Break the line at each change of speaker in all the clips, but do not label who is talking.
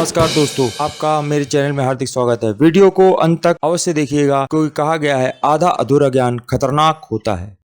नमस्कार दोस्तों, आपका मेरे चैनल में हार्दिक स्वागत है। वीडियो को अंत तक अवश्य देखिएगा क्योंकि कहा गया है आधा अधूरा ज्ञान खतरनाक होता है।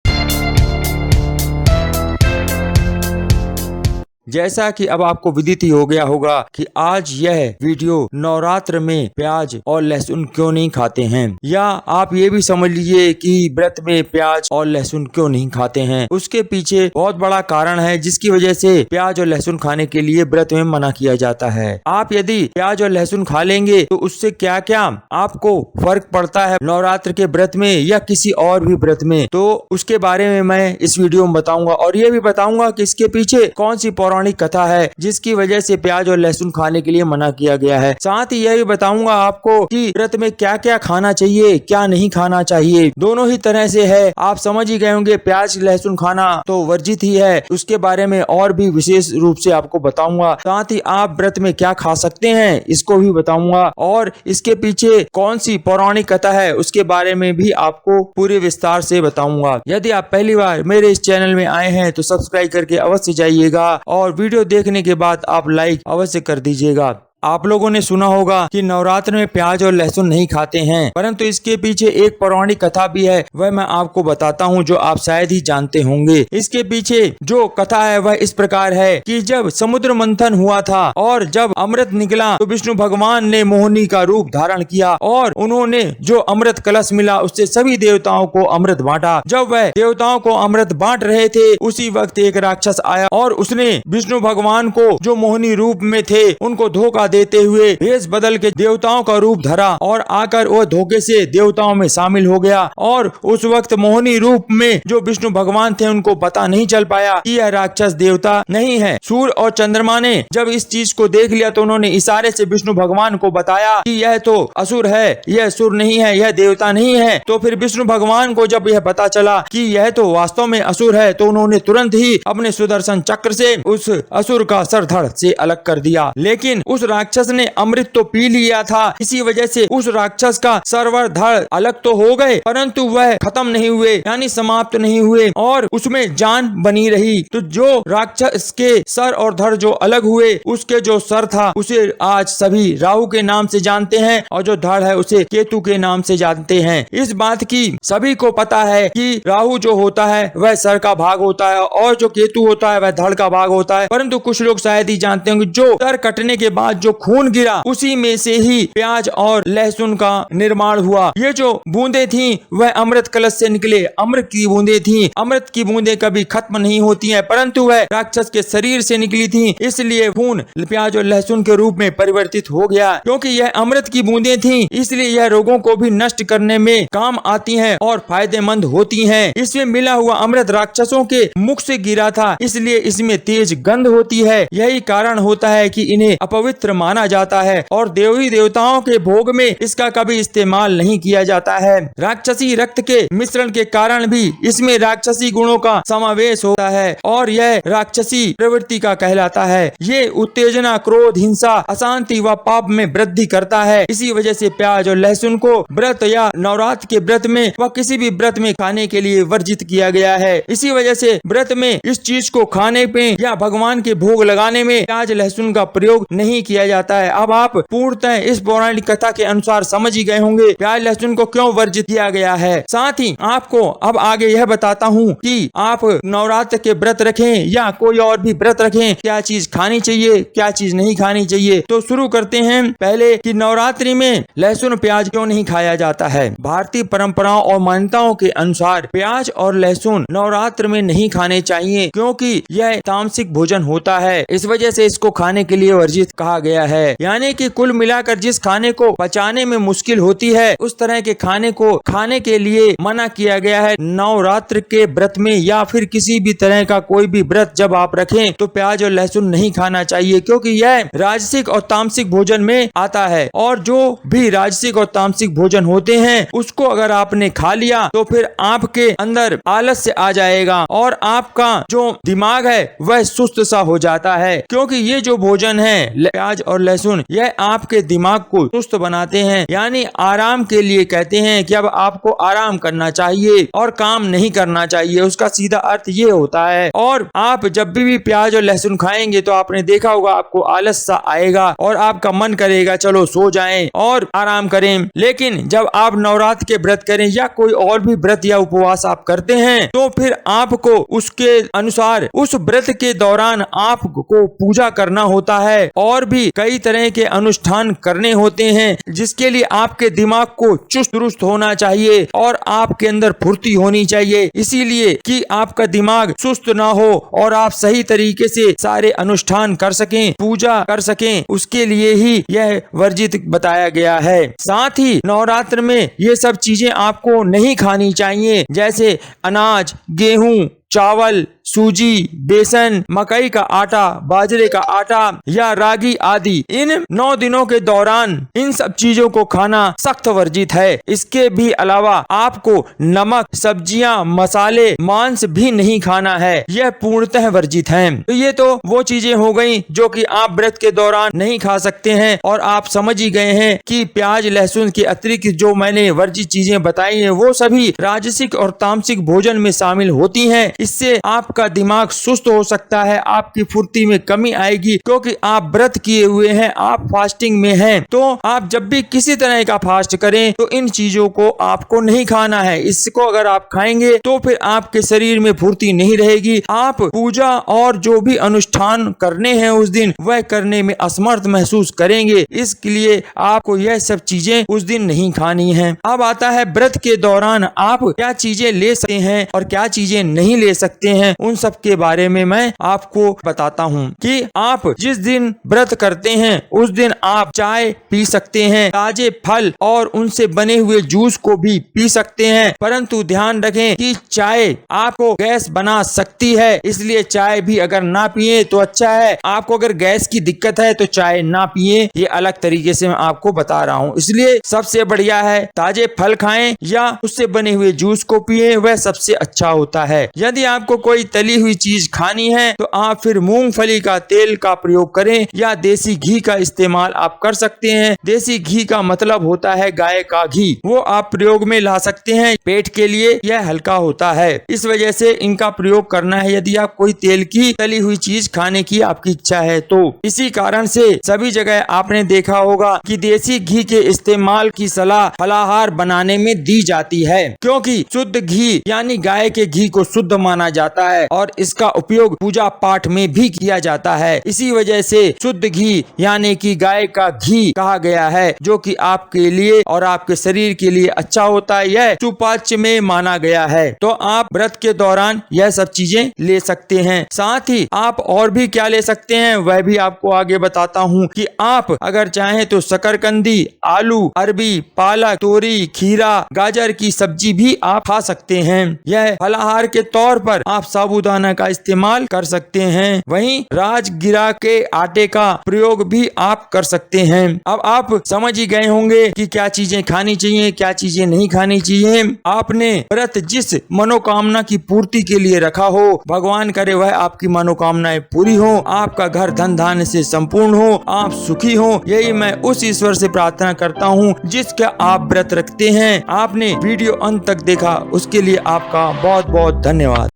जैसा कि अब आपको विदित ही हो गया होगा कि आज यह वीडियो नवरात्र में प्याज और लहसुन क्यों नहीं खाते हैं, या आप ये भी समझ लीजिए कि व्रत में प्याज और लहसुन क्यों नहीं खाते हैं। उसके पीछे बहुत बड़ा कारण है जिसकी वजह से प्याज और लहसुन खाने के लिए व्रत में मना किया जाता है। आप यदि प्याज और लहसुन खा लेंगे तो उससे क्या क्या आपको फर्क पड़ता है नवरात्र के व्रत में या किसी और भी व्रत में, तो उसके बारे में मैं इस वीडियो में बताऊंगा। और ये भी बताऊंगा कि इसके पीछे कौन सी पौराणिक कथा है जिसकी वजह से प्याज और लहसुन खाने के लिए मना किया गया है। साथ ही यह भी बताऊंगा आपको कि व्रत में क्या क्या खाना चाहिए, क्या नहीं खाना चाहिए। दोनों ही तरह से है, आप समझ ही गए होंगे। प्याज लहसुन खाना तो वर्जित ही है, उसके बारे में और भी विशेष रूप से आपको बताऊंगा। साथ ही आप व्रत में क्या खा सकते हैं इसको भी बताऊंगा, और इसके पीछे कौन सी पौराणिक कथा है उसके बारे में भी आपको पूरे विस्तार से बताऊंगा। यदि आप पहली बार मेरे इस चैनल में आए हैं तो सब्सक्राइब करके अवश्य जाइएगा, और वीडियो देखने के बाद आप लाइक अवश्य कर दीजिएगा। आप लोगों ने सुना होगा कि नवरात्र में प्याज और लहसुन नहीं खाते हैं, परंतु इसके पीछे एक पौराणिक कथा भी है, वह मैं आपको बताता हूं जो आप शायद ही जानते होंगे। इसके पीछे जो कथा है वह इस प्रकार है कि जब समुद्र मंथन हुआ था और जब अमृत निकला तो विष्णु भगवान ने मोहिनी का रूप धारण किया और उन्होंने जो अमृत कलश मिला उससे सभी देवताओं को अमृत बांटा। जब वह देवताओं को अमृत बांट रहे थे उसी वक्त एक राक्षस आया और उसने विष्णु भगवान को जो मोहिनी रूप में थे उनको धोखा देते हुए भेष बदल के देवताओं का रूप धरा और आकर वह धोखे से देवताओं में शामिल हो गया। और उस वक्त मोहिनी रूप में जो विष्णु भगवान थे उनको पता नहीं चल पाया कि यह राक्षस देवता नहीं है। सूर्य और चंद्रमा ने जब इस चीज को देख लिया तो उन्होंने इशारे से विष्णु भगवान को बताया कि यह तो असुर है, यह सुर नहीं है, यह देवता नहीं है। तो फिर विष्णु भगवान को जब यह पता चला कि यह तो वास्तव में असुर है तो उन्होंने तुरंत ही अपने सुदर्शन चक्र से उस असुर का सर धड़ से अलग कर दिया। लेकिन उस राक्षस ने अमृत तो पी लिया था, इसी वजह से उस राक्षस का सरवर धड़ अलग तो हो गए परंतु वह खत्म नहीं हुए, यानी समाप्त नहीं हुए और उसमें जान बनी रही। तो जो राक्षस के सर और धड़ जो अलग हुए उसके जो सर था उसे आज सभी राहु के नाम से जानते हैं और जो धड़ है उसे केतु के नाम से जानते हैं। इस बात की सभी को पता है कि राहु जो होता है वह सर का भाग होता है और जो केतु होता है वह धड़ का भाग होता है, परंतु कुछ लोग शायद ही जानते होंगे जो सर कटने के बाद जो खून गिरा उसी में से ही प्याज और लहसुन का निर्माण हुआ। ये जो बूंदे थी वह अमृत कलश से निकले अमृत की बूंदे थी। अमृत की बूंदे कभी खत्म नहीं होती हैं, परंतु वह राक्षस के शरीर से निकली थी, इसलिए खून प्याज और लहसुन के रूप में परिवर्तित हो गया। क्योंकि यह अमृत की बूंदे थी इसलिए यह रोगों को भी नष्ट करने में काम आती हैं और फायदेमंद होती हैं। इसमें मिला हुआ अमृत राक्षसों के मुख से गिरा था इसलिए इसमें तेज गंध होती है। यही कारण होता है कि इन्हें अपवित्र माना जाता है और देवी देवताओं के भोग में इसका कभी इस्तेमाल नहीं किया जाता है। राक्षसी रक्त के मिश्रण के कारण भी इसमें राक्षसी गुणों का समावेश होता है और यह राक्षसी प्रवृत्ति का कहलाता है। ये उत्तेजना, क्रोध, हिंसा, अशांति व पाप में वृद्धि करता है। इसी वजह से प्याज और लहसुन को व्रत या नवरात्र के व्रत में व किसी भी व्रत में खाने के लिए वर्जित किया गया है। इसी वजह से व्रत में इस चीज को खाने पे या भगवान के भोग लगाने में प्याज लहसुन का प्रयोग नहीं किया जाता है। अब आप पूर्णतः इस पौराणिक कथा के अनुसार समझ ही गए होंगे प्याज लहसुन को क्यों वर्जित किया गया है। साथ ही आपको अब आगे यह बताता हूँ कि आप नवरात्र के व्रत रखें या कोई और भी व्रत रखें, क्या चीज खानी चाहिए, क्या चीज नहीं खानी चाहिए। तो शुरू करते हैं पहले कि नवरात्रि में लहसुन प्याज क्यों नहीं खाया जाता है। भारतीय परंपराओं और मान्यताओं के अनुसार प्याज और लहसुन नवरात्र में नहीं खाने चाहिए क्योंकि यह तामसिक भोजन होता है। इस वजह से इसको खाने के लिए वर्जित कहा गया है। यानी कि कुल मिलाकर जिस खाने को पचाने में मुश्किल होती है उस तरह के खाने को खाने के लिए मना किया गया है। नवरात्र के व्रत में या फिर किसी भी तरह का कोई भी व्रत जब आप रखें तो प्याज और लहसुन नहीं खाना चाहिए क्योंकि यह राजसिक और तामसिक भोजन में आता है और जो भी राजसिक और तामसिक भोजन होते हैं उसको अगर आपने खा लिया तो फिर आपके अंदर आलस्य आ जाएगा और आपका जो दिमाग है वह सुस्त सा हो जाता है। क्योंकि ये जो भोजन है प्याज प्याज और लहसुन यह आपके दिमाग को सुस्त बनाते हैं, यानी आराम के लिए कहते हैं कि अब आपको आराम करना चाहिए और काम नहीं करना चाहिए। उसका सीधा अर्थ ये होता है। और आप जब भी प्याज और लहसुन खाएंगे तो आपने देखा होगा आपको आलस सा आएगा और आपका मन करेगा चलो सो जाएं और आराम करें। लेकिन जब आप नवरात्र के व्रत करें या कोई और भी व्रत या उपवास आप करते हैं तो फिर आपको उसके अनुसार उस व्रत के दौरान आपको पूजा करना होता है और भी कई तरह के अनुष्ठान करने होते हैं, जिसके लिए आपके दिमाग को चुस्त दुरुस्त होना चाहिए और आपके अंदर फुर्ती होनी चाहिए, इसीलिए कि आपका दिमाग सुस्त ना हो और आप सही तरीके से सारे अनुष्ठान कर सकें, पूजा कर सकें, उसके लिए ही यह वर्जित बताया गया है। साथ ही नवरात्र में ये सब चीजें आपको नहीं खानी चाहिए, जैसे अनाज, गेहूं, चावल, सूजी, बेसन, मकई का आटा, बाजरे का आटा या रागी आदि। इन 9 दिनों के दौरान इन सब चीजों को खाना सख्त वर्जित है। इसके भी अलावा आपको नमक, सब्जियां, मसाले, मांस भी नहीं खाना है, यह पूर्णतः वर्जित है। तो ये तो वो चीजें हो गई जो कि आप व्रत के दौरान नहीं खा सकते हैं और आप समझ ही गए हैं कि प्याज लहसुन के अतिरिक्त जो मैंने वर्जित चीजें बताई हैं वो सभी राजसिक और तामसिक भोजन में शामिल होती हैं। इससे आपका दिमाग सुस्त हो सकता है, आपकी फुर्ती में कमी आएगी, क्योंकि आप व्रत किए हुए हैं, आप फास्टिंग में हैं। तो आप जब भी किसी तरह का फास्ट करें तो इन चीजों को आपको नहीं खाना है। इसको अगर आप खाएंगे तो फिर आपके शरीर में फुर्ती नहीं रहेगी, आप पूजा और जो भी अनुष्ठान करने हैं उस दिन वह करने में असमर्थ महसूस करेंगे। इसके लिए आपको यह सब चीजें उस दिन नहीं खानी है। अब आता है व्रत के दौरान आप क्या चीजें ले सकते हैं और क्या चीजें नहीं ले सकते हैं, उन सब के बारे में मैं आपको बताता हूँ कि आप जिस दिन व्रत करते हैं उस दिन आप चाय पी सकते हैं, ताजे फल और उनसे बने हुए जूस को भी पी सकते हैं, परंतु ध्यान रखें कि चाय आपको गैस बना सकती है, इसलिए चाय भी अगर ना पिए तो अच्छा है। आपको अगर गैस की दिक्कत है तो चाय ना पिए, ये अलग तरीके से मैं आपको बता रहा हूँ। इसलिए सबसे बढ़िया है ताजे फल खाएं या उससे बने हुए जूस को पिए, वह सबसे अच्छा होता है। यदि आपको कोई तली हुई चीज खानी है तो आप फिर मूंगफली का तेल का प्रयोग करें या देसी घी का इस्तेमाल आप कर सकते हैं। देसी घी का मतलब होता है गाय का घी, वो आप प्रयोग में ला सकते हैं। पेट के लिए यह हल्का होता है, इस वजह से इनका प्रयोग करना है यदि आप कोई तेल की तली हुई चीज खाने की आपकी इच्छा है तो। इसी कारण से सभी जगह आपने देखा होगा कि देसी घी के इस्तेमाल की सलाह फलाहार बनाने में दी जाती है, क्योंकि शुद्ध घी यानी गाय के घी को शुद्ध माना जाता है और इसका उपयोग पूजा पाठ में भी किया जाता है। इसी वजह से शुद्ध घी यानी कि गाय का घी कहा गया है, जो कि आपके लिए और आपके शरीर के लिए अच्छा होता है, यह सुपाच्य में माना गया है। तो आप व्रत के दौरान यह सब चीजें ले सकते हैं। साथ ही आप और भी क्या ले सकते हैं वह भी आपको आगे बताता हूँ कि आप अगर चाहें तो शकरकंदी, आलू, अरबी, पालक, तोरी, खीरा, गाजर की सब्जी भी आप खा सकते हैं। यह फलाहार के तौर पर आप साबूदाना का इस्तेमाल कर सकते हैं। वहीं राजगिरा के आटे का प्रयोग भी आप कर सकते हैं। अब आप समझ ही गए होंगे कि क्या चीजें खानी चाहिए, क्या चीजें नहीं खानी चाहिए। आपने व्रत जिस मनोकामना की पूर्ति के लिए रखा हो, भगवान करे वह आपकी मनोकामनाएं पूरी हो, आपका घर धन धान्य से संपूर्ण हो, आप सुखी हो, यही मैं उस ईश्वर से प्रार्थना करता हूँ जिसका आप व्रत रखते हैं। आपने वीडियो अंत तक देखा उसके लिए आपका बहुत बहुत धन्यवाद।